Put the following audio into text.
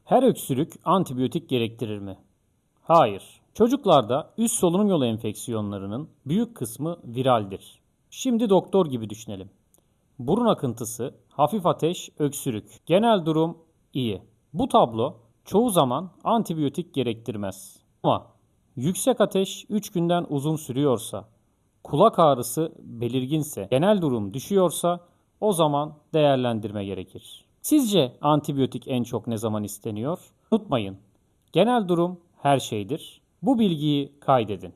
Her öksürük antibiyotik gerektirir mi? Hayır. Çocuklarda üst solunum yolu enfeksiyonlarının büyük kısmı viraldir. Şimdi doktor gibi düşünelim. Burun akıntısı, hafif ateş, öksürük. Genel durum iyi. Bu tablo çoğu zaman antibiyotik gerektirmez. Ama yüksek ateş 3 günden uzun sürüyorsa, kulak ağrısı belirginse, genel durum düşüyorsa o zaman değerlendirme gerekir. Sizce antibiyotik en çok ne zaman isteniyor? Unutmayın, genel durum her şeydir. Bu bilgiyi kaydedin.